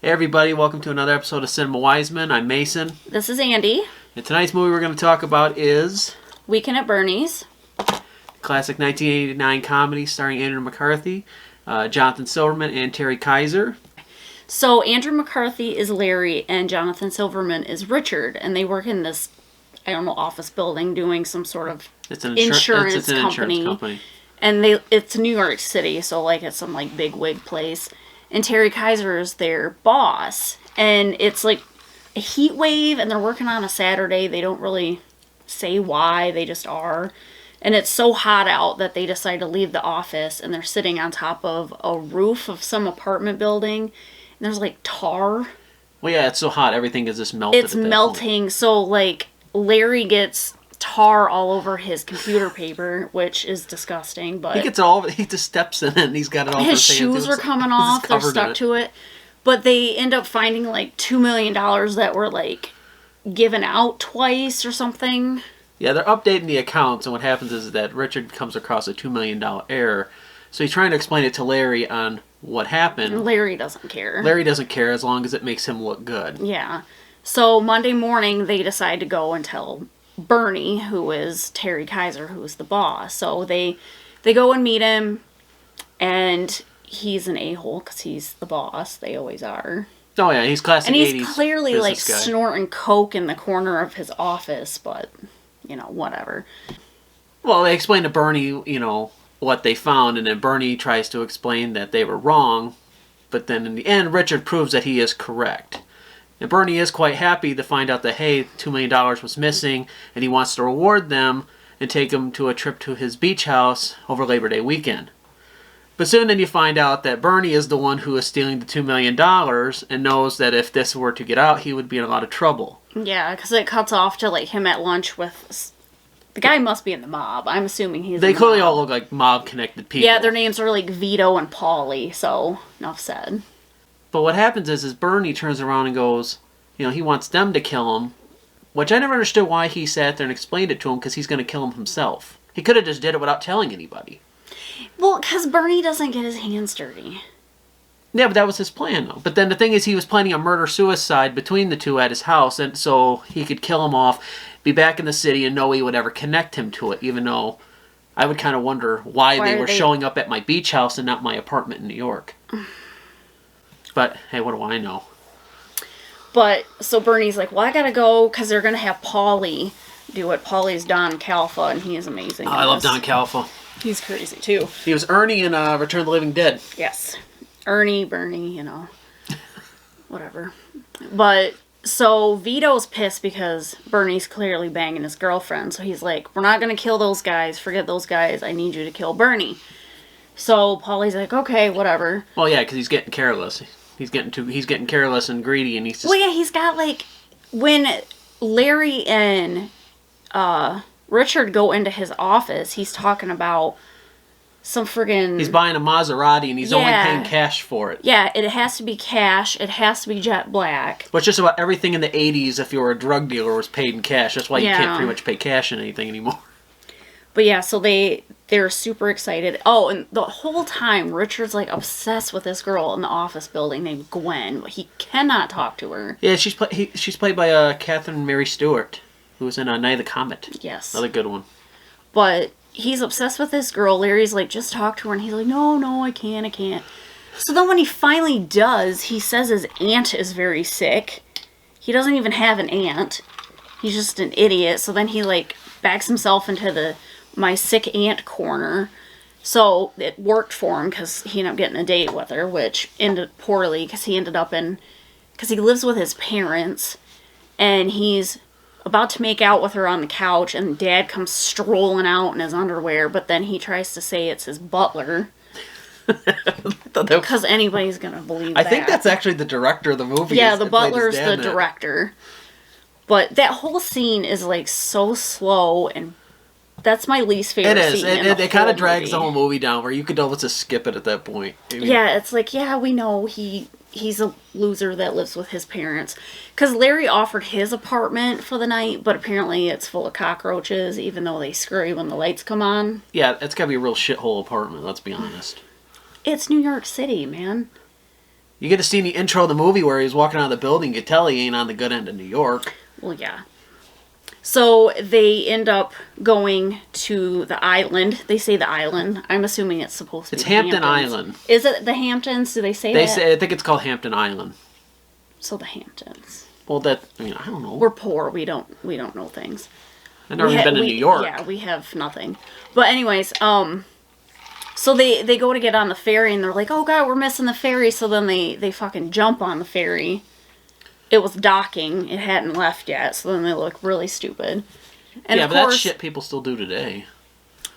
Hey everybody, welcome to another episode of Cinema Wiseman. I'm Mason. This is Andy. And tonight's movie we're going to talk about is Weekend at Bernie's. Classic 1989 comedy starring Andrew McCarthy, Jonathan Silverman, and Terry Kiser. So Andrew McCarthy is Larry and Jonathan Silverman is Richard, and they work in this, office building doing some sort of insurance company. And it's New York City, so it's some big wig place. And Terry Kiser is their boss. And it's like a heat wave, and they're working on a Saturday. They don't really say why, they just are. And it's so hot out that they decide to leave the office, and they're sitting on top of a roof of some apartment building. And there's tar. Well, yeah, it's so hot, everything is just melted. It's melting, so Larry gets tar all over his computer paper, which is disgusting, but... He gets it all over, he just steps in it and he's got it all over his shoes are coming off, they're stuck to it. But they end up finding $2 million that were given out twice or something. Yeah, they're updating the accounts, and what happens is that Richard comes across a $2 million error. So he's trying to explain it to Larry on what happened. And Larry doesn't care. Larry doesn't care as long as it makes him look good. Yeah. So Monday morning, they decide to go and tell Bernie, who is Terry Kiser, who is the boss. So they go and meet him, and he's an a-hole because he's the boss. They always are. Oh yeah, he's classic 80s. And he's clearly snorting coke in the corner of his office, but whatever. Well, they explain to Bernie, what they found, and then Bernie tries to explain that they were wrong, but then in the end, Richard proves that he is correct. And Bernie is quite happy to find out that, hey, $2 million was missing, and he wants to reward them and take them to a trip to his beach house over Labor Day weekend. But soon then you find out that Bernie is the one who is stealing the $2 million and knows that if this were to get out, he would be in a lot of trouble. Yeah, because it cuts off to him at lunch with... The guy must be in the mob. I'm assuming he's They clearly all look like mob-connected people. Yeah, their names are Vito and Paulie, so enough said. But what happens is Bernie turns around and goes, he wants them to kill him, which I never understood why he sat there and explained it to him, because he's going to kill him himself. He could have just did it without telling anybody. Well, because Bernie doesn't get his hands dirty. Yeah, but that was his plan, though. But then the thing is, he was planning a murder-suicide between the two at his house, and so he could kill him off, be back in the city, and no one would ever connect him to it, even though I would kind of wonder why they were showing up at my beach house and not my apartment in New York. But, hey, what do I know? But, so Bernie's well, I gotta go, because they're gonna have Paulie do it. Paulie's Don Calfa, and he is amazing. Oh, I love Don Calfa. He's crazy, too. He was Ernie in Return of the Living Dead. Yes. Ernie, Bernie, whatever. But, so Vito's pissed because Bernie's clearly banging his girlfriend. So he's we're not going to kill those guys. Forget those guys. I need you to kill Bernie. So Paulie's okay, whatever. Well, yeah, because he's getting careless. He's getting careless and greedy, and he's just... Well, yeah, he's got, when Larry and Richard go into his office, he's talking about some friggin'... He's buying a Maserati, and he's only paying cash for it. Yeah, it has to be cash. It has to be jet black. But just about everything in the 80s, if you were a drug dealer, was paid in cash. That's why you can't pretty much pay cash in anything anymore. But yeah, so they're super excited. Oh, and the whole time, Richard's obsessed with this girl in the office building named Gwen. But he cannot talk to her. Yeah, she's played by Catherine Mary Stewart, who was in Night of the Comet. Yes. Another good one. But he's obsessed with this girl. Larry's just talk to her, and he's no, I can't. So then when he finally does, he says his aunt is very sick. He doesn't even have an aunt. He's just an idiot. So then he backs himself into the my sick aunt corner. So it worked for him because he ended up getting a date with her, which ended poorly because he lives with his parents, and he's about to make out with her on the couch, and Dad comes strolling out in his underwear, but then he tries to say it's his butler. Because anybody's going to believe that. I think that's actually the director of the movie. Yeah, the butler's the director. But that whole scene is so slow, and that's my least favorite scene. It is. It kind of drags the whole movie down, where you could almost just skip it at that point. Yeah, it's we know he's a loser that lives with his parents. Because Larry offered his apartment for the night, but apparently it's full of cockroaches, even though they scurry when the lights come on. Yeah, it's got to be a real shithole apartment, let's be honest. It's New York City, man. You get to see in the intro of the movie where he's walking out of the building. You can tell he ain't on the good end of New York. Well, yeah. So they end up going to the island. They say the island. I'm assuming it's supposed to be Hampton Hamptons. Island. Is it the Hamptons? Do they say that? I think it's called Hampton Island. So the Hamptons. Well, I don't know. We're poor. We don't know things. I've never been to New York. Yeah, we have nothing. But anyways, so they go to get on the ferry and they're like, oh god, we're missing the ferry. So then they fucking jump on the ferry. It was docking. It hadn't left yet. So then they look really stupid. And yeah, of but course, that's shit people still do today.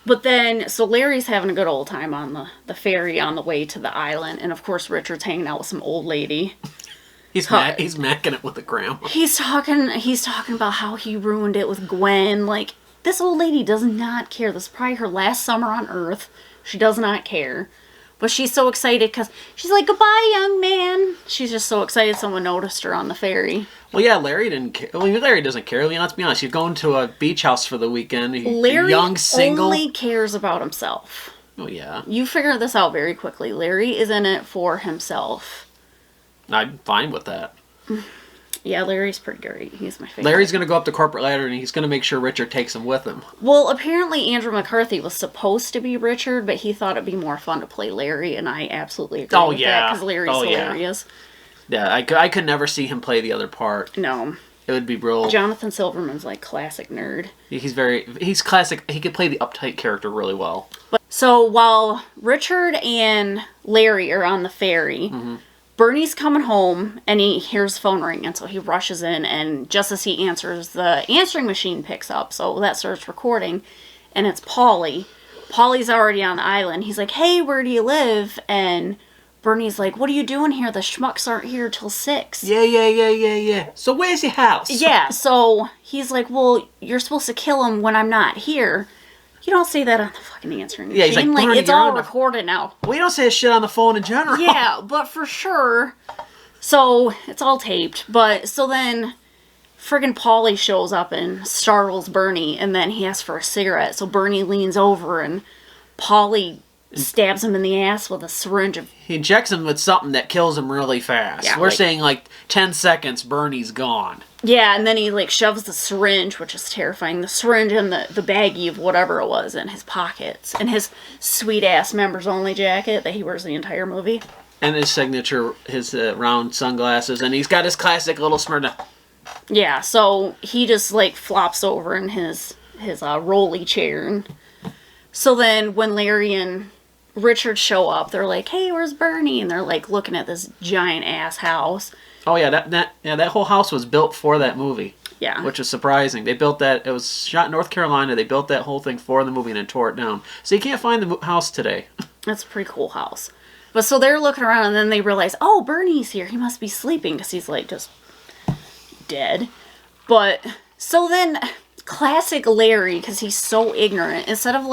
But then, so Larry's having a good old time on the ferry on the way to the island. And of course, Richard's hanging out with some old lady. He's macking it with the grandma. He's talking about how he ruined it with Gwen. Like, this old lady does not care. This is probably her last summer on Earth. She does not care. But she's so excited because she's like, goodbye, young man. She's just so excited someone noticed her on the ferry. Well, yeah, Larry didn't care. Well, Larry doesn't care. I mean, let's be honest. He's going to a beach house for the weekend. Larry young, single. only cares about himself. Oh, yeah. You figure this out very quickly. Larry is in it for himself. I'm fine with that. Yeah, Larry's pretty great. He's my favorite. Larry's going to go up the corporate ladder and he's going to make sure Richard takes him with him. Well, apparently Andrew McCarthy was supposed to be Richard, but he thought it'd be more fun to play Larry, and I absolutely agree with that because Larry's hilarious. Yeah, I could never see him play the other part. No. It would be real. Jonathan Silverman's like classic nerd. He's classic. He could play the uptight character really well. So while Richard and Larry are on the ferry, Bernie's coming home and he hears the phone ring, and so he rushes in, and just as he answers, the answering machine picks up, so that starts recording, and it's Paulie. Paulie's already on the island. He's like, hey, where do you live? And Bernie's like, what are you doing here? The schmucks aren't here till 6. Yeah. So where's your house? Yeah, so he's like, well, you're supposed to kill him when I'm not here. You don't say that on the fucking answering machine. Yeah, he's like, Bernie, it's all recorded now. Well, you don't say shit on the phone in general. Yeah, but for sure. So, it's all taped. But, so then, friggin' Paulie shows up and startles Bernie, and then he asks for a cigarette. So Bernie leans over, and Paulie stabs him in the ass with a syringe of... He injects him with something that kills him really fast. Yeah, We're saying, 10 seconds, Bernie's gone. Yeah, and then he, shoves the syringe, which is terrifying, the syringe and the baggie of whatever it was in his pockets. And his sweet-ass members-only jacket that he wears the entire movie. And his signature, his round sunglasses. And he's got his classic little smirk. Yeah, so he just, flops over in his rolly chair. And so then when Larry and Richard show up, they're like, hey, where's Bernie? And they're, looking at this giant-ass house. Oh, yeah, that whole house was built for that movie. Yeah. Which is surprising. They built that, it was shot in North Carolina, they built that whole thing for the movie and then tore it down. So you can't find the house today. That's a pretty cool house. But so they're looking around and then they realize, oh, Bernie's here. He must be sleeping because he's, just dead. But, so then, classic Larry, because he's so ignorant, instead of,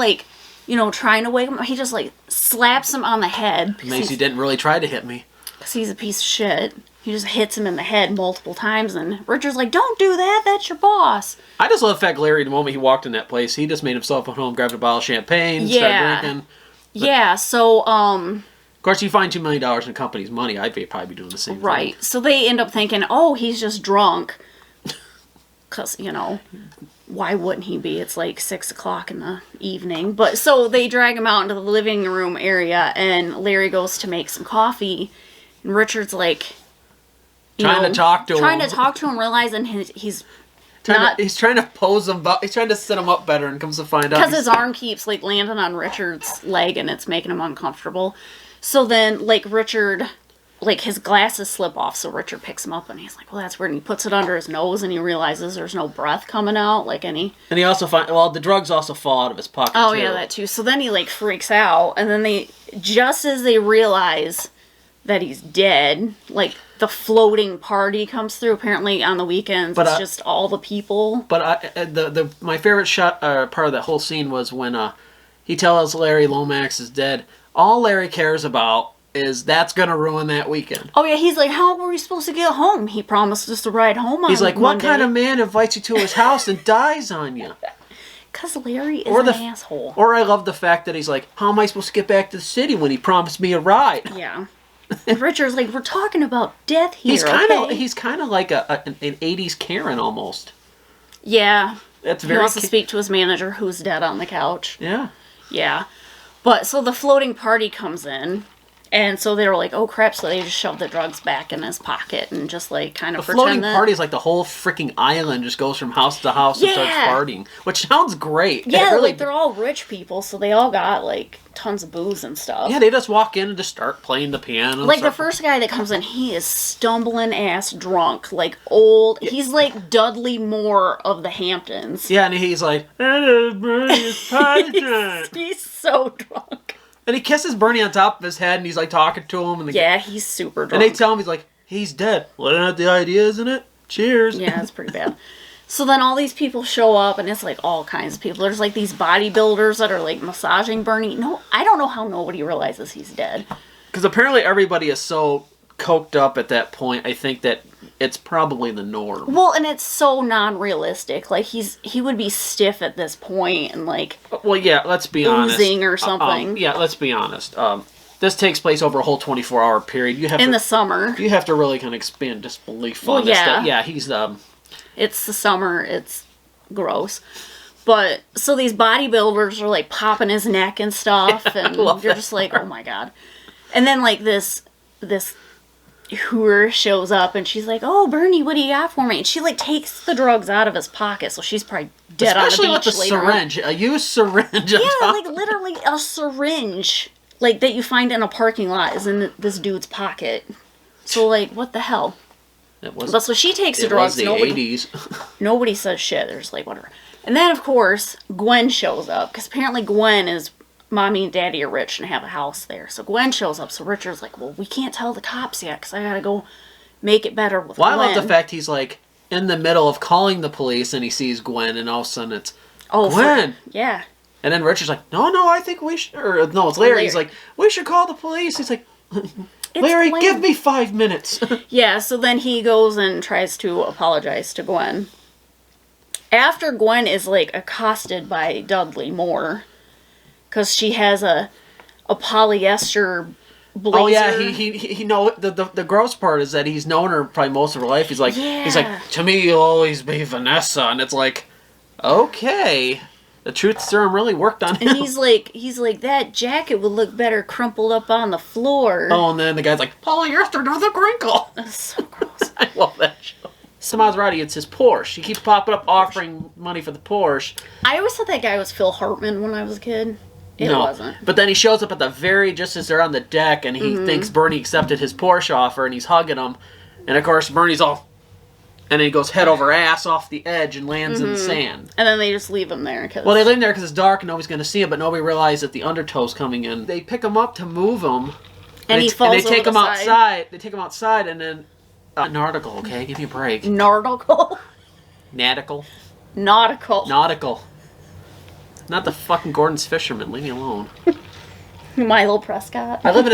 trying to wake him up, he just, slaps him on the head. Macy didn't really try to hit me. Because he's a piece of shit. He just hits him in the head multiple times, and Richard's like, don't do that, that's your boss. I just love the fact Larry, the moment he walked in that place, he just made himself at home, grabbed a bottle of champagne, started drinking. Yeah, so, Of course, you find $2 million in the company's money, I'd probably be doing the same thing. Right, so they end up thinking, oh, he's just drunk. Because, why wouldn't he be? It's 6 o'clock in the evening. But, so they drag him out into the living room area, and Larry goes to make some coffee, and Richard's trying to talk to him, realizing he's trying to pose him, he's trying to set him up better, and comes to find out because his arm keeps landing on Richard's leg, and it's making him uncomfortable. So then, Richard, his glasses slip off, so Richard picks him up, and he's like, well, that's weird, and he puts it under his nose, and he realizes there's no breath coming out, And he also the drugs also fall out of his pocket, Oh, too. yeah, that too. So then he, freaks out, and then just as they realize that he's dead, the floating party comes through. Apparently on the weekends, it's just all the people. But my favorite part of that whole scene was when he tells Larry Lomax is dead. All Larry cares about is that's going to ruin that weekend. Oh, yeah, he's like, how were we supposed to get home? He promised us to ride home on He's like, what Monday. kind of man invites you to his house and dies on you? Because Larry is an asshole. Or I love the fact that he's like, how am I supposed to get back to the city when he promised me a ride? Yeah. And Richard's like, we're talking about death here. He's kind of like an 80s Karen almost. Yeah. That's he very. wants to speak to his manager, who's dead on the couch. Yeah. Yeah. But so the floating party comes in. And so they were like, oh crap, so they just shoved the drugs back in his pocket and just like kind of pretend that... The floating party is like the whole freaking island just goes from house to house and starts partying. Which sounds great. Yeah, really... like they're all rich people, so they all got like tons of booze and stuff. Yeah, they just walk in and just start playing the piano. Like the first guy that comes in, he is stumbling ass drunk, like old. Yeah. He's like Dudley Moore of the Hamptons. Yeah, and he's like, it's party time. He's so drunk. And he kisses Bernie on top of his head, and he's like talking to him. And he's super drunk. And they tell him, he's like, he's dead. Well, that's not the idea, isn't it? Cheers. Yeah, it's pretty bad. So then all these people show up, and it's like all kinds of people. There's like these bodybuilders that are like massaging Bernie. No, I don't know how nobody realizes he's dead. Because apparently everybody is so coked up at that point, I think that it's probably the norm. Well, and it's so non-realistic. Like, he would be stiff at this point and, like... Well, yeah, let's be honest. Oozing or something. Yeah, let's be honest. This takes place over a whole 24-hour period. In the summer. You have to really kind of expand disbelief on this. Yeah, he's... It's the summer. It's gross. But, so these bodybuilders are, like, popping his neck and stuff. And you're just like, oh, my God. And then, like, this whore shows up and she's like, oh, Bernie, what do you got for me? And she like takes the drugs out of his pocket, so she's probably dead on the beach later. Especially with the syringe, a used syringe. Yeah, like literally a syringe, like that you find in a parking lot is in this dude's pocket. So like, what the hell? But so she takes the drugs. It was the 80s. Nobody says shit. They're just like, whatever. And then of course Gwen shows up because apparently Gwen is. Mommy and Daddy are rich and have a house there. So Gwen shows up. So Richard's like, well, we can't tell the cops yet because I got to go make it better with Gwen. I love the fact he's like in the middle of calling the police and he sees Gwen and all of a sudden it's Gwen. Yeah. And then Richard's like, no, I think we should. Or no, it's Larry. He's like, we should call the police. He's like, Larry, give me 5 minutes. Yeah, so then he goes and tries to apologize to Gwen. After Gwen is like accosted by Dudley Moore. Because she has a polyester blazer. Oh yeah, he know the gross part is that he's known her probably most of her life. He's like, to me you'll always be Vanessa, and it's like, okay, the truth serum really worked on him. And he's like that jacket would look better crumpled up on the floor. Oh, and then the guy's like, polyester doesn't crinkle. That's so gross. I love that show. So Maserati, it's his Porsche. He keeps popping up offering money for the Porsche. I always thought that guy was Phil Hartman when I was a kid. It wasn't. But then he shows up at the just as they're on the deck, and he thinks Bernie accepted his Porsche offer, and he's hugging him. And of course, Bernie's all... And then he goes head over ass off the edge and lands in the sand. And then they just leave him there. Well, they leave him there because it's dark and nobody's going to see him, but nobody realizes that the undertow's coming in. They pick him up to move him. And he falls over they take him outside. They take him outside, and then... nautical, okay? Give me a break. Nautical? Nautical. Nautical. Not the fucking Gordon's Fisherman. Leave me alone. Milo Prescott. I live in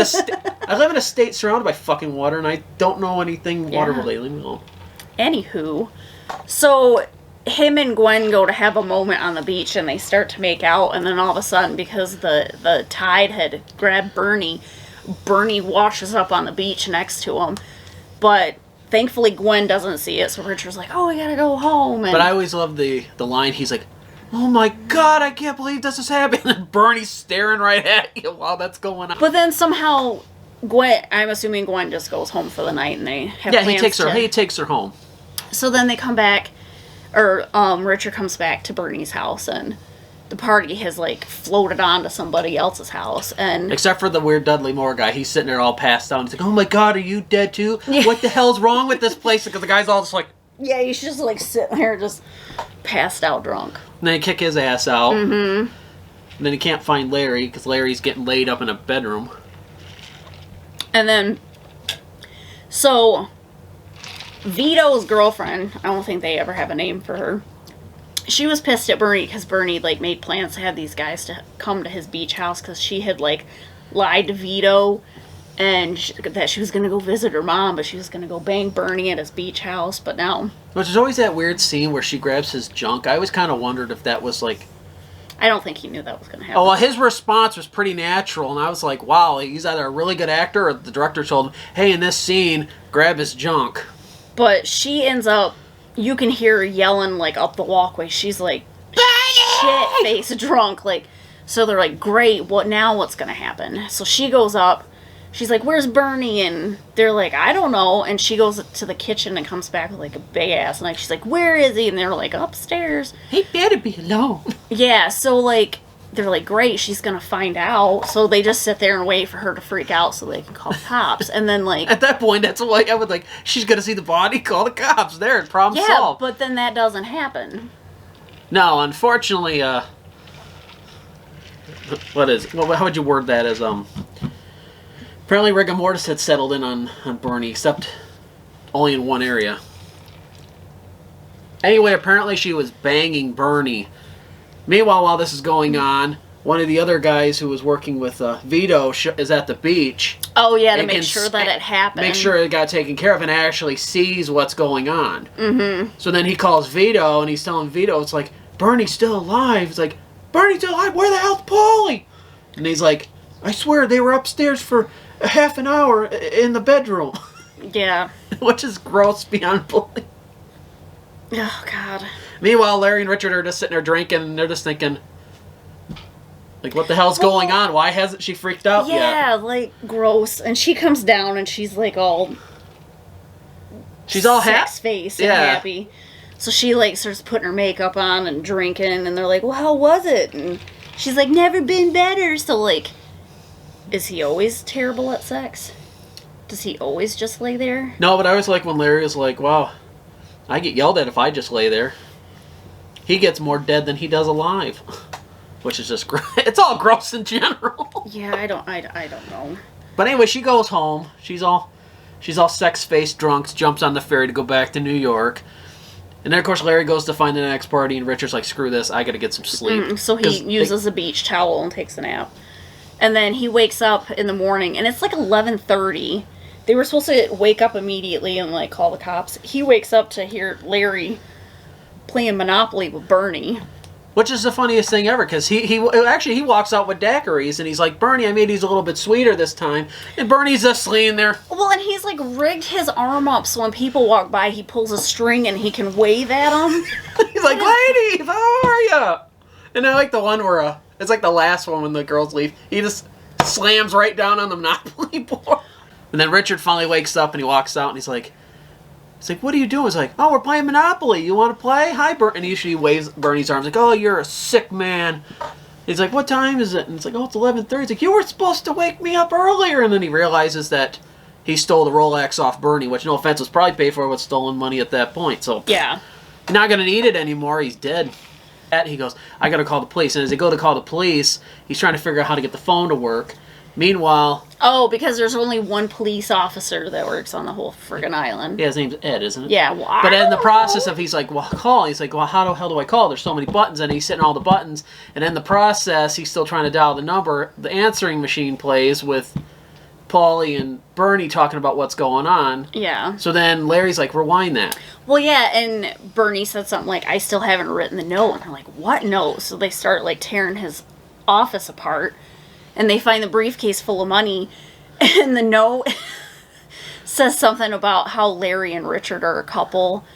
a state surrounded by fucking water, and I don't know anything water related. Leave me alone. Anywho, so him and Gwen go to have a moment on the beach, and they start to make out, and then all of a sudden, because the tide had grabbed Bernie washes up on the beach next to him. But thankfully, Gwen doesn't see it, so Richard's like, "Oh, we gotta go home." And but I always love the line. He's like, oh my God, I can't believe this is happening. And Bernie's staring right at you while that's going on. But then somehow I'm assuming Gwen just goes home for the night and they have plans he takes her home. So then they come back, or Richard comes back to Bernie's house and the party has like floated on to somebody else's house. And except for the weird Dudley Moore guy. He's sitting there all passed out. He's like, oh my God, are you dead too? Yeah. What the hell's wrong with this place? Because the guy's all just like... Yeah, he's just like sitting there just passed out drunk. And then he kick his ass out. And then he can't find Larry because Larry's getting laid up in a bedroom. And then, so, Vito's girlfriend, I don't think they ever have a name for her. She was pissed at Bernie because Bernie, like, made plans to have these guys to come to his beach house because she had, like, lied to Vito and that she was going to go visit her mom, but she was going to go bang Bernie at his beach house, but now... Which is always that weird scene where she grabs his junk. I always kind of wondered if that was, like... I don't think he knew that was going to happen. Oh, well, his response was pretty natural, and I was like, wow, he's either a really good actor or the director told him, hey, in this scene, grab his junk. But she ends up, you can hear her yelling, like, up the walkway. She's, like, shit-faced drunk, like, so they're like, great, what's going to happen? So she goes up. She's like, where's Bernie? And they're like, I don't know. And she goes to the kitchen and comes back with, like, a big-ass knife. She's like, where is he? And they're like, upstairs. He better be alone. Yeah, so, like, they're like, great, she's going to find out. So they just sit there and wait for her to freak out so they can call the cops. And then, like... At that point, that's why I would, like, she's going to see the body, call the cops. There, problem solved. Yeah, but then that doesn't happen. No, unfortunately, how would you word that as, apparently rigor mortis had settled in on Bernie, except only in one area. Anyway, apparently she was banging Bernie. Meanwhile, while this is going on, one of the other guys who was working with Vito is at the beach. Oh, yeah, to make sure that it happened. Make sure it got taken care of and actually sees what's going on. Mm-hmm. So then he calls Vito, and he's telling Vito, it's like, Bernie's still alive. It's like, Bernie's still alive? Where the hell's Paulie? And he's like, I swear they were upstairs for a half an hour in the bedroom. Yeah. Which is gross beyond belief. Oh, God. Meanwhile, Larry and Richard are just sitting there drinking, and they're just thinking, like, what the hell's going on? Why hasn't she freaked out yet? Yeah, like, gross. And she comes down, and she's, like, all... She's all happy. Sex-faced and happy. So she, like, starts putting her makeup on and drinking, and they're like, well, how was it? And she's like, never been better. So, like, is he always terrible at sex? Does he always just lay there? No, but I was like when Larry was like, wow, I get yelled at if I just lay there. He gets more dead than he does alive. Which is just gross. It's all gross in general. Yeah, I don't know. But anyway, she goes home. She's all sex-faced drunk, jumps on the ferry to go back to New York. And then, of course, Larry goes to find the next party, and Richard's like, screw this, I gotta get some sleep. So he uses a beach towel and takes a nap. And then he wakes up in the morning, and it's like 11:30. They were supposed to wake up immediately and, like, call the cops. He wakes up to hear Larry playing Monopoly with Bernie. Which is the funniest thing ever, because he walks out with daiquiris, and he's like, Bernie, I made these a little bit sweeter this time. And Bernie's just laying there. Well, and he's, like, rigged his arm up so when people walk by, he pulls a string and he can wave at them. He's like, ladies, how are ya? And I like the one where, it's like the last one when the girls leave. He just slams right down on the Monopoly board. And then Richard finally wakes up and he walks out and he's like, what are you doing? He's like, oh, we're playing Monopoly. You want to play? Hi, Bert. And he usually waves Bernie's arms like, oh, you're a sick man. He's like, what time is it? And it's like, oh, it's 11:30. He's like, you were supposed to wake me up earlier. And then he realizes that he stole the Rolex off Bernie, which, no offense, was probably paid for with stolen money at that point. So, yeah. He's not going to need it anymore. He's dead. He goes, I got to call the police. And as they go to call the police, he's trying to figure out how to get the phone to work. Meanwhile... Oh, because there's only one police officer that works on the whole friggin' island. Yeah, his name's Ed, isn't it? Yeah, well, but in the process of, he's like, well, call. He's like, well, how the hell do I call? There's so many buttons, and he's hitting all the buttons. And in the process, he's still trying to dial the number. The answering machine plays with Paulie and Bernie talking about what's going on. Yeah. So then Larry's like, rewind that. Well, yeah, and Bernie said something like, I still haven't written the note. And they're like, what note? So they start, like, tearing his office apart. And they find the briefcase full of money, and the note says something about how Larry and Richard are a couple,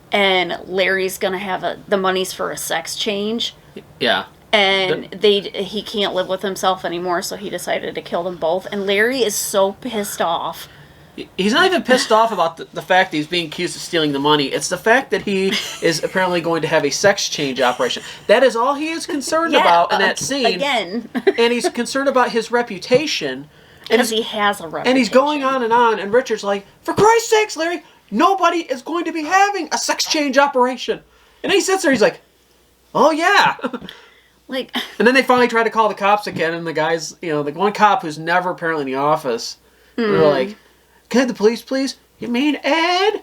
and Larry's gonna have the money's for a sex change. Yeah. And he can't live with himself anymore, so he decided to kill them both. And Larry is so pissed off. He's not even pissed off about the fact that he's being accused of stealing the money. It's the fact that he is apparently going to have a sex change operation. That is all he is concerned about in that scene. Again. And he's concerned about his reputation. Because he has a reputation. And he's going on, and Richard's like, for Christ's sakes, Larry, nobody is going to be having a sex change operation. And he sits there, he's like, oh yeah. Like. And then they finally try to call the cops again, and the guys, the one cop who's never apparently in the office, they're like, can I have the police, please? You mean Ed?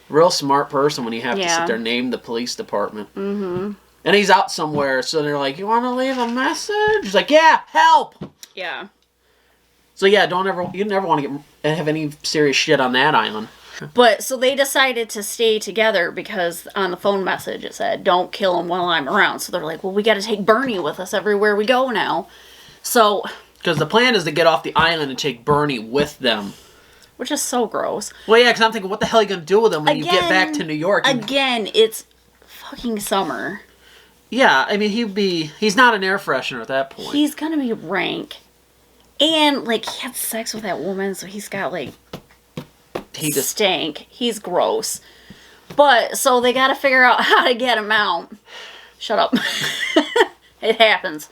Real smart person when you have to sit there and name the police department. Mm-hmm. And he's out somewhere, so they're like, you want to leave a message? He's like, yeah, help! Yeah. So yeah, you never want to have any serious shit on that island. But so they decided to stay together because on the phone message it said, "Don't kill him while I'm around." So they're like, well, we got to take Bernie with us everywhere we go now. So... Because the plan is to get off the island and take Bernie with them. Which is so gross. Well, yeah, because I'm thinking, what the hell are you going to do with him when you get back to New York? Again, it's fucking summer. Yeah, I mean, he's not an air freshener at that point. He's going to be rank. And, like, he had sex with that woman, so he's got, like, stank. He's gross. But, so they got to figure out how to get him out. Shut up. It happens.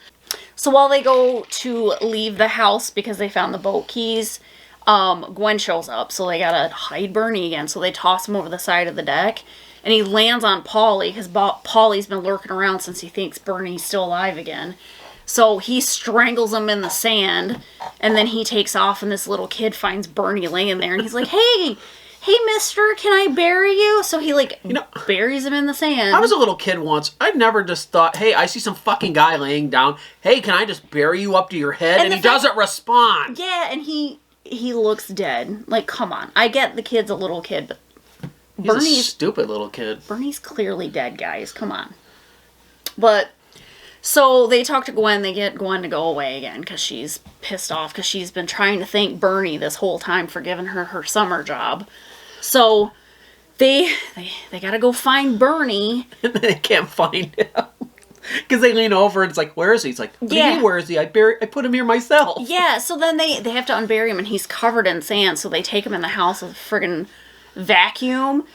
So while they go to leave the house because they found the boat keys, Gwen shows up, so they gotta hide Bernie again. So they toss him over the side of the deck, and he lands on Paulie because Paulie's been lurking around since he thinks Bernie's still alive again. So he strangles him in the sand, and then he takes off, and this little kid finds Bernie laying there, and he's like, hey, mister, can I bury you? So he, like, buries him in the sand. I was a little kid once. I never just thought, hey, I see some fucking guy laying down. Hey, can I just bury you up to your head? And he doesn't respond. Yeah, and he looks dead. Like, come on. I get the kid's a little kid, but Bernie's a stupid little kid. Bernie's clearly dead, guys. Come on. But... So they talk to Gwen, they get Gwen to go away again because she's pissed off because she's been trying to thank Bernie this whole time for giving her summer job. So they gotta go find Bernie. And they can't find him. Because they lean over and it's like, where is he? He's like, what do you mean, where is he? I put him here myself. Yeah, so then they have to unbury him and he's covered in sand, so they take him in the house with a friggin' vacuum.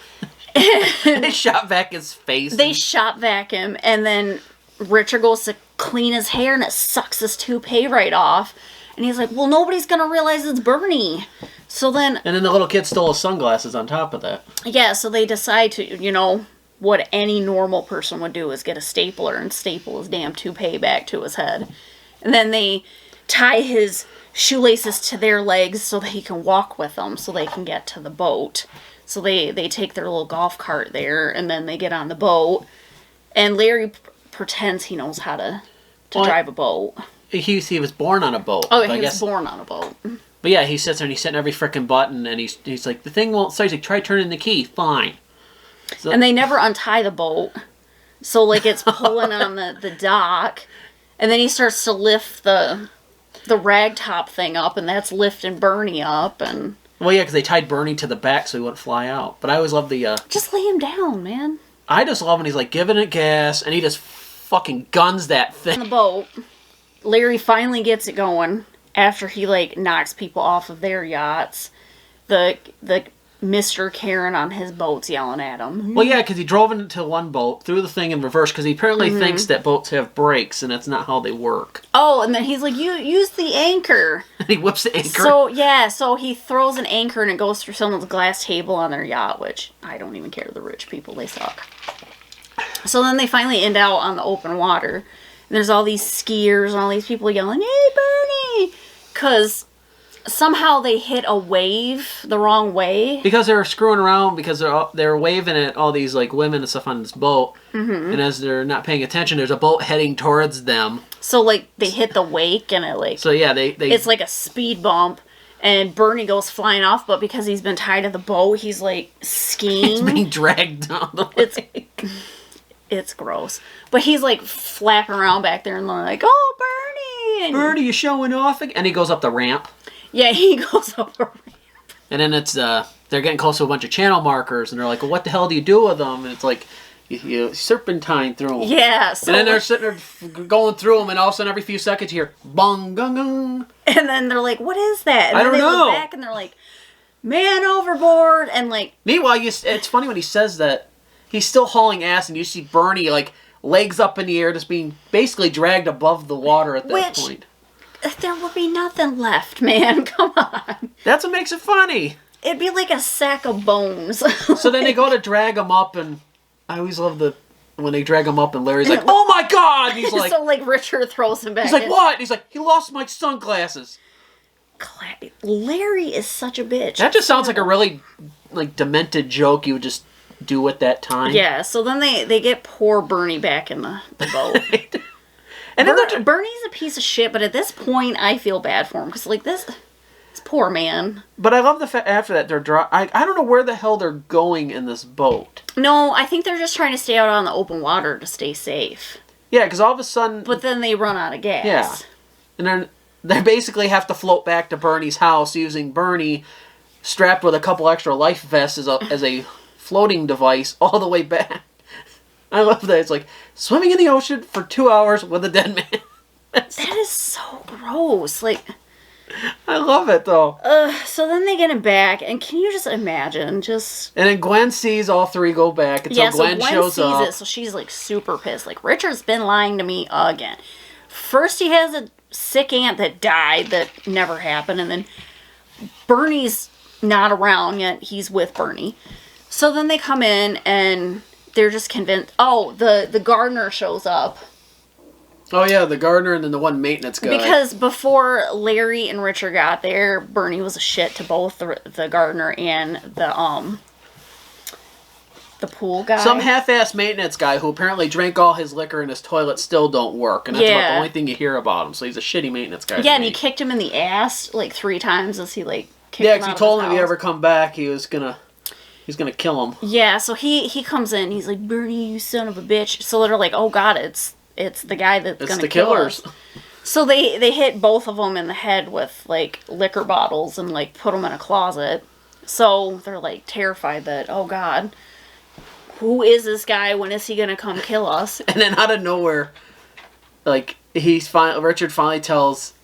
They shot vac his face. They shot vac him, and then Richard goes to clean his hair and it sucks his toupee right off. And he's like, well, nobody's gonna realize it's Bernie. So then... And then the little kid stole his sunglasses on top of that. Yeah, so they decide to, what any normal person would do is get a stapler and staple his damn toupee back to his head. And then they tie his shoelaces to their legs so that he can walk with them so they can get to the boat. So they take their little golf cart there and then they get on the boat. And Larry pretends he knows how to drive a boat. He was born on a boat. Oh, he was born on a boat. But yeah, he sits there and he's hitting every frickin' button and he's like, the thing won't start. He's like, try turning the key. Fine. So, and they never untie the boat. So, like, it's pulling on the dock. And then he starts to lift the rag top thing up, and that's lifting Bernie up. And well, yeah, because they tied Bernie to the back so he wouldn't fly out. But I always love the... Just lay him down, man. I just love when he's, like, giving it gas, and he just fucking guns that thing. On the boat, Larry finally gets it going after he, like, knocks people off of their yachts. The Mr. Karen on his boat's yelling at him. Well, yeah, because he drove into one boat, threw the thing in reverse, because he apparently thinks that boats have brakes, and that's not how they work. Oh, and then he's like, you use the anchor. And he whips the anchor. So he throws an anchor, and it goes through someone's glass table on their yacht, which I don't even care. The rich people, they suck. So then they finally end out on the open water. And there's all these skiers and all these people yelling, hey, Bernie! Because... somehow they hit a wave the wrong way. Because they were screwing around, because they're waving at all these like women and stuff on this boat. Mm-hmm. And as they're not paying attention, there's a boat heading towards them. So like they hit the wake and it like... So yeah, they it's like a speed bump. And Bernie goes flying off, but because he's been tied to the boat, he's like skiing. He's being dragged down the lake. It's gross. But he's like flapping around back there and like, oh, Bernie! And Bernie, you showing off again? And he goes up the ramp. Yeah, he goes up a ramp. And then it's, they're getting close to a bunch of channel markers, and they're like, well, what the hell do you do with them? And it's like, you serpentine through them. Yeah. So and then they're sitting there going through them, and all of a sudden, every few seconds, you hear, bong, gung, gung. And then they're like, what is that? And I then don't know. Look back, and they're like, man overboard, and like... Meanwhile, it's funny when he says that, he's still hauling ass, and you see Bernie, like, legs up in the air, just being basically dragged above the water at that point. There would be nothing left, man. Come on. That's what makes it funny. It'd be like a sack of bones. So then they go to drag him up, and I always love when they drag him up, and Larry's like, oh my God! And he's like... So, like, Richard throws him back He's like, what? And he's like, he lost my sunglasses. Larry is such a bitch. That just sounds like a really, like, demented joke you would just do at that time. Yeah, so then they get poor Bernie back in the boat. And then Bernie's a piece of shit, but at this point, I feel bad for him. Because, like, This poor man. But I love the fact after that they're I don't know where the hell they're going in this boat. No, I think they're just trying to stay out on the open water to stay safe. Yeah, because all of a sudden... But then they run out of gas. Yeah. And then they basically have to float back to Bernie's house using Bernie strapped with a couple extra life vests as a floating device all the way back. I love that. It's like swimming in the ocean for 2 hours with a dead man. That is so gross. Like... I love it, though. So then they get him back, and can you just imagine, And then Gwen sees all three go back, and so Gwen shows sees up. it, so she's, like, super pissed. Like, Richard's been lying to me again. First he has a sick aunt that died that never happened, and then Bernie's not around yet. He's with Bernie. So then they come in, and they're just convinced... Oh, the gardener shows up. Oh, yeah, the gardener and then the one maintenance guy. Because before Larry and Richard got there, Bernie was a shit to both the gardener and the pool guy. Some half-assed maintenance guy who apparently drank all his liquor and his toilet still don't work. And that's about the only thing you hear about him. So he's a shitty maintenance guy. Yeah, and he kicked him in the ass like 3 times as he like kicked him out. Yeah, because he told him if he ever come back, he's gonna kill him. Yeah, so he comes in, he's like, Bernie, you son of a bitch. So they're like, oh god, it's the guy that's going to kill us. So they hit both of them in the head with, like, liquor bottles and, like, put them in a closet. So they're, like, terrified that, oh, God, who is this guy? When is he going to come kill us? And then out of nowhere, like, Richard finally tells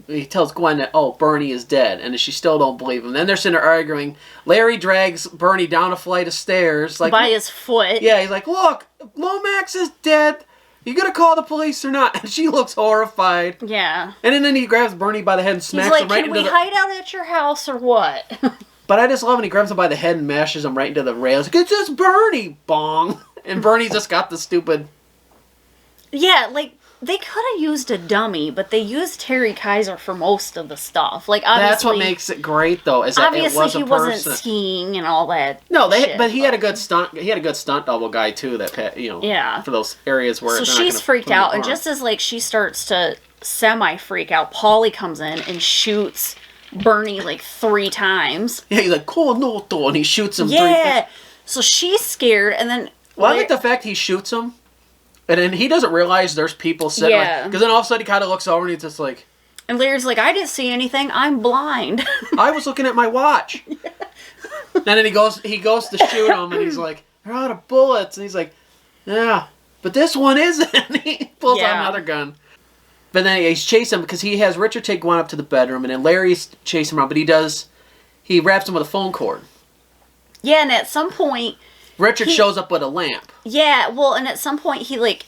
Gwen that, oh, Bernie is dead. And she still don't believe him. Then they're sitting there arguing. Larry drags Bernie down a flight of stairs. Like, by his foot. Yeah, he's like, look, Lomax is dead. You gonna call the police or not? And she looks horrified. Yeah. And then he grabs Bernie by the head and smacks him right into the... He's like, can we hide out at your house or what? But I just love when he grabs him by the head and mashes him right into the rails. Like, it's just Bernie! Bong! And Bernie's just got the stupid... Yeah, like, they could have used a dummy, but they used Terry Kiser for most of the stuff. Like, obviously... That's what makes it great, though, is that it was a person. Obviously, he wasn't skiing and all that. No, but he had a good stunt. He had a good stunt double guy too. Yeah. For those areas where. So she's freaked out, and just as like she starts to semi-freak out, Paulie comes in and shoots Bernie like 3 times. Yeah, he's like "Konoto," and he shoots him. Yeah. So she's scared, and then. Well, I like the fact he shoots him. And then he doesn't realize there's people sitting. Yeah. Because then all of a sudden he kind of looks over and he's just like... And Larry's like, I didn't see anything. I'm blind. I was looking at my watch. Yeah. And then he goes to shoot him and he's like, they're out of bullets. And he's like, yeah, but this one isn't. He pulls out another gun. But then he's chasing him because he has Richard take Gwen up to the bedroom and then Larry's chasing him around. But he wraps him with a phone cord. Yeah, and at some point... Richard shows up with a lamp. Yeah, well, and at some point he, like,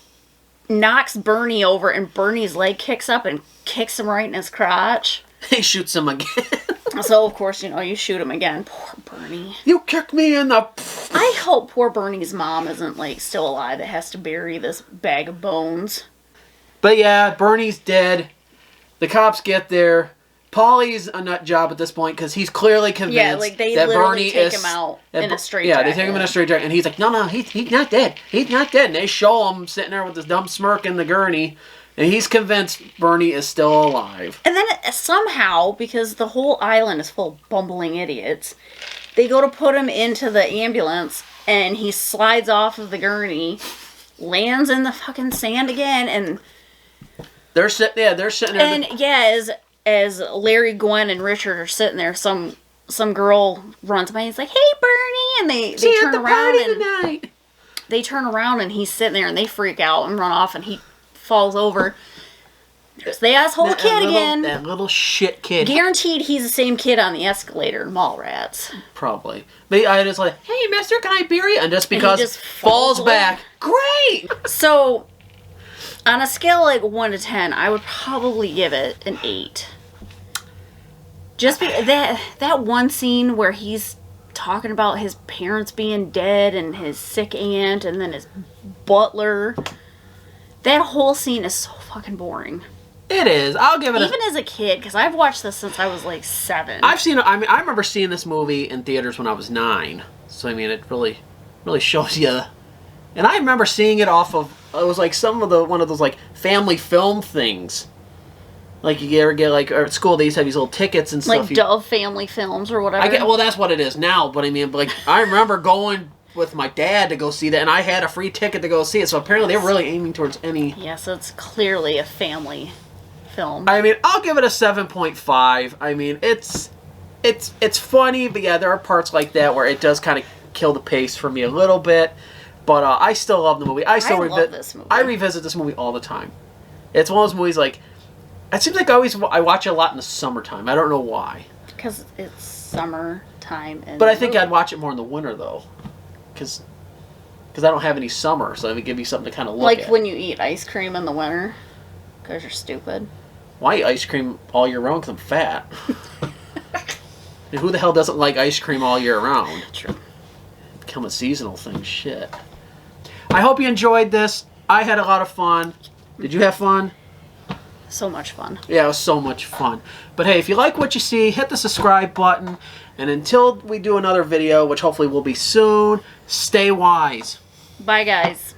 knocks Bernie over and Bernie's leg kicks up and kicks him right in his crotch. He shoots him again. So, of course, you shoot him again. Poor Bernie. You kicked me in the... I hope poor Bernie's mom isn't, like, still alive that has to bury this bag of bones. But yeah, Bernie's dead. The cops get there. Paulie's a nut job at this point because he's clearly convinced that Bernie take him out in a straight jacket. Yeah, they take him in a straight jacket. And he's like, no, he's not dead. He's not dead. And they show him sitting there with this dumb smirk in the gurney. And he's convinced Bernie is still alive. And then somehow, because the whole island is full of bumbling idiots, they go to put him into the ambulance and he slides off of the gurney, lands in the fucking sand again, and... They're sitting there. And as Larry, Gwen, and Richard are sitting there, some girl runs by and he's like, "Hey, Bernie!" And they turn around and they turn around and he's sitting there and they freak out and run off and he falls over. There's the asshole kid again. That little shit kid. Guaranteed he's the same kid on the escalator in Mallrats. Probably. But I just like, "Hey, mister, can I bury you?" And just because he just falls back. Great! So... on a scale like 1 to 10, I would probably give it an 8. Just that one scene where he's talking about his parents being dead and his sick aunt and then his butler. That whole scene is so fucking boring. It is. I'll give it even as a kid, because I've watched this since I was like 7. I remember seeing this movie in theaters when I was 9. So I mean, it really shows you. And I remember seeing it off of, it was like one of those like family film things. Like you ever get like or at school they used to have these little tickets and stuff. Like Dove Family Films or whatever. Well, that's what it is now. But I mean, like I remember going with my dad to go see that, and I had a free ticket to go see it. So apparently they were really aiming towards any. Yeah, so it's clearly a family film. I mean, I'll give it a 7.5. I mean, it's funny, but yeah, there are parts like that where it does kind of kill the pace for me a little bit. But I still love the movie. I love this movie. I revisit this movie all the time. It's one of those movies like. It seems like I watch it a lot in the summertime. I don't know why. Because it's summertime. But I think I'd watch it more in the winter, though. Because I don't have any summer, so it would give me something to kind of look at. Like when you eat ice cream in the winter. Because you're stupid. Why eat ice cream all year round? Because I'm fat. And who the hell doesn't like ice cream all year round? True. Become a seasonal thing. Shit. I hope you enjoyed this. I had a lot of fun. Did you have fun? So much fun. Yeah, it was so much fun. But hey, if you like what you see, hit the subscribe button. And until we do another video, which hopefully will be soon, stay wise. Bye, guys.